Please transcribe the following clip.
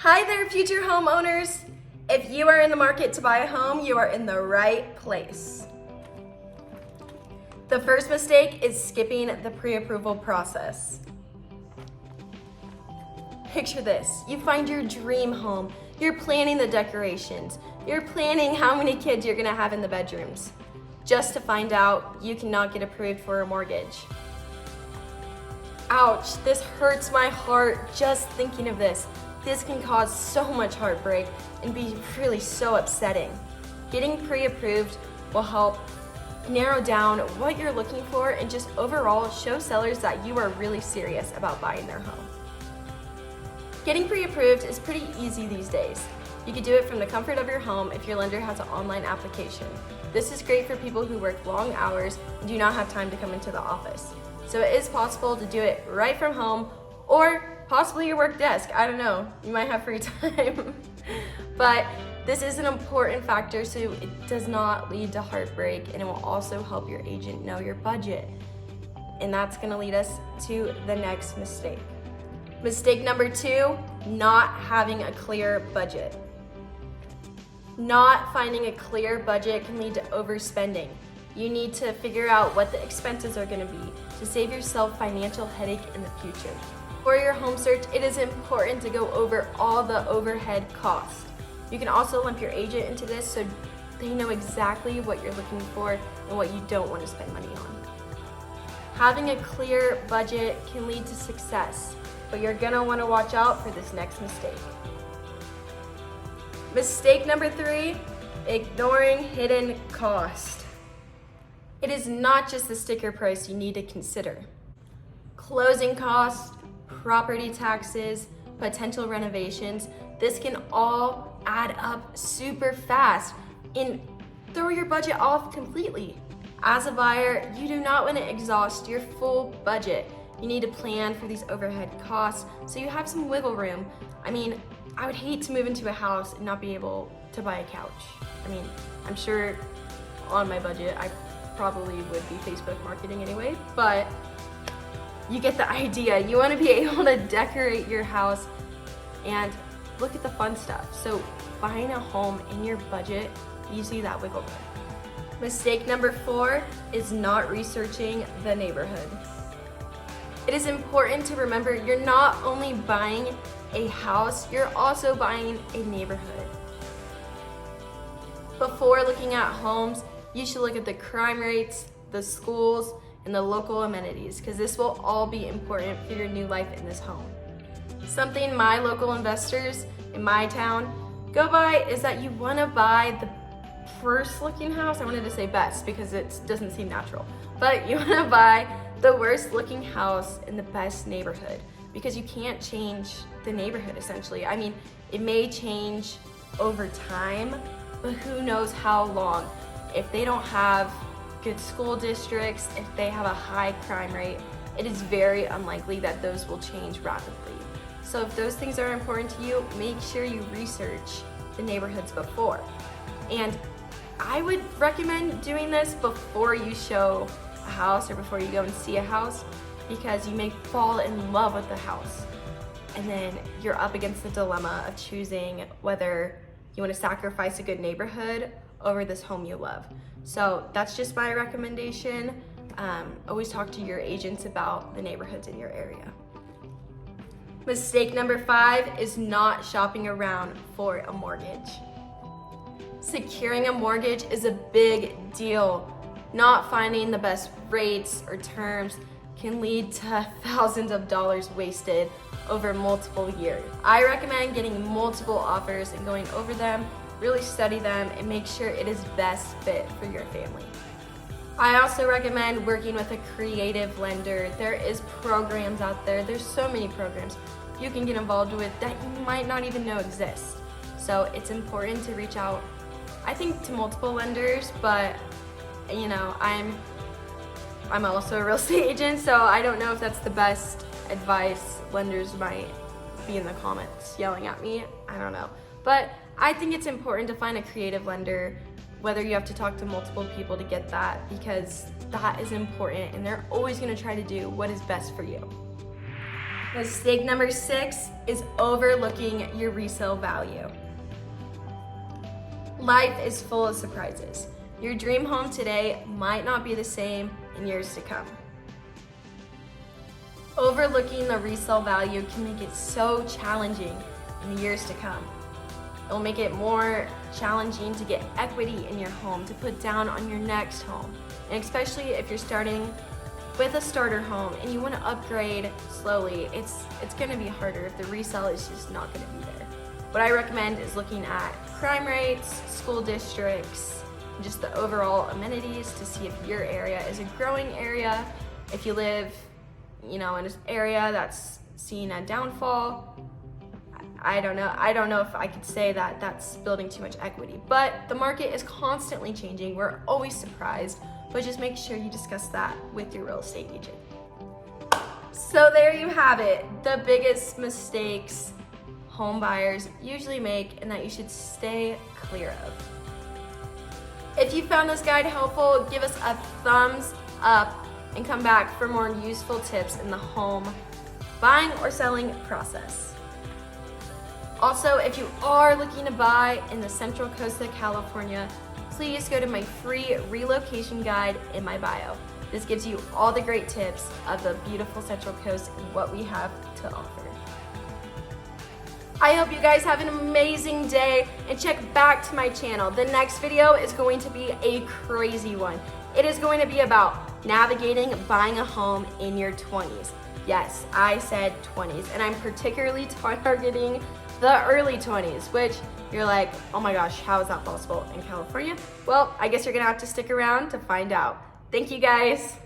Hi there, future homeowners. If you are in the market to buy a home, you are in the right place. The first mistake is skipping the pre-approval process. Picture this, you find your dream home, you're planning the decorations, you're planning how many kids you're gonna have in the bedrooms, just to find out you cannot get approved for a mortgage. Ouch, this hurts my heart just thinking of this. This can cause so much heartbreak and be really so upsetting. Getting pre-approved will help narrow down what you're looking for and just overall show sellers that you are really serious about buying their home. Getting pre-approved is pretty easy these days. You can do it from the comfort of your home if your lender has an online application. This is great for people who work long hours and do not have time to come into the office. So it is possible to do it right from home or possibly your work desk. I don't know, you might have free time. But this is an important factor so it does not lead to heartbreak, and it will also help your agent know your budget. And that's gonna lead us to the next mistake. Mistake number 2, not having a clear budget. Not finding a clear budget can lead to overspending. You need to figure out what the expenses are gonna be to save yourself financial headache in the future. For your home search, it is important to go over all the overhead costs. You can also lump your agent into this so they know exactly what you're looking for and what you don't want to spend money on. Having a clear budget can lead to success, but you're gonna want to watch out for this next mistake. Mistake number 3, ignoring hidden cost. It is not just the sticker price you need to consider. Closing costs, property taxes, potential renovations, this can all add up super fast and throw your budget off completely. As a buyer, you do not want to exhaust your full budget. You need to plan for these overhead costs so you have some wiggle room. I mean, I would hate to move into a house and not be able to buy a couch. I mean, I'm sure on my budget, I probably would be Facebook marketing anyway, but you get the idea. You want to be able to decorate your house and look at the fun stuff. So buying a home in your budget gives you that wiggle room. Mistake number 4 is not researching the neighborhood. It is important to remember you're not only buying a house, you're also buying a neighborhood. Before looking at homes, you should look at the crime rates, the schools, and the local amenities, because this will all be important for your new life in this home. Something my local investors in my town go by is that you want to buy the first looking house. I wanted to say best because it doesn't seem natural, but you want to buy the worst looking house in the best neighborhood because you can't change the neighborhood essentially. I mean, it may change over time, but who knows how long. If they don't have good school districts, if they have a high crime rate, it is very unlikely that those will change rapidly. So if those things are important to you, make sure you research the neighborhoods before. And I would recommend doing this before you show a house or before you go and see a house, because you may fall in love with the house and then you're up against the dilemma of choosing whether you want to sacrifice a good neighborhood over this home you love. So that's just my recommendation. Always talk to your agents about the neighborhoods in your area. Mistake number 5 is not shopping around for a mortgage. Securing a mortgage is a big deal. Not finding the best rates or terms can lead to thousands of dollars wasted over multiple years. I recommend getting multiple offers and going over them, really study them, and make sure it is best fit for your family. I also recommend working with a creative lender. There is programs out there. There's so many programs you can get involved with that you might not even know exist. So it's important to reach out, I think, to multiple lenders, but you know, I'm also a real estate agent, so I don't know if that's the best advice. Lenders might be in the comments yelling at me, I don't know. But I think it's important to find a creative lender, whether you have to talk to multiple people to get that, because that is important and they're always gonna try to do what is best for you. Mistake number 6 is overlooking your resale value. Life is full of surprises. Your dream home today might not be the same in years to come. Overlooking the resale value can make it so challenging in the years to come. It will make it more challenging to get equity in your home, to put down on your next home. And especially if you're starting with a starter home and you want to upgrade slowly, it's going to be harder if the resale is just not going to be there. What I recommend is looking at crime rates, school districts, and just the overall amenities to see if your area is a growing area. If you live, in an area that's seeing a downfall, I don't know if I could say that that's building too much equity, but the market is constantly changing. We're always surprised, but just make sure you discuss that with your real estate agent. So there you have it, the biggest mistakes home buyers usually make and that you should stay clear of. If you found this guide helpful, give us a thumbs up and come back for more useful tips in the home buying or selling process. Also, if you are looking to buy in the Central Coast of California, please go to my free relocation guide in my bio. This gives you all the great tips of the beautiful Central Coast and what we have to offer. I hope you guys have an amazing day and check back to my channel. The next video is going to be a crazy one. It is going to be about navigating buying a home in your 20s. Yes, I said 20s, and I'm particularly targeting the early 20s, which you're like, oh my gosh, how is that possible in California? Well, I guess you're gonna have to stick around to find out. Thank you guys.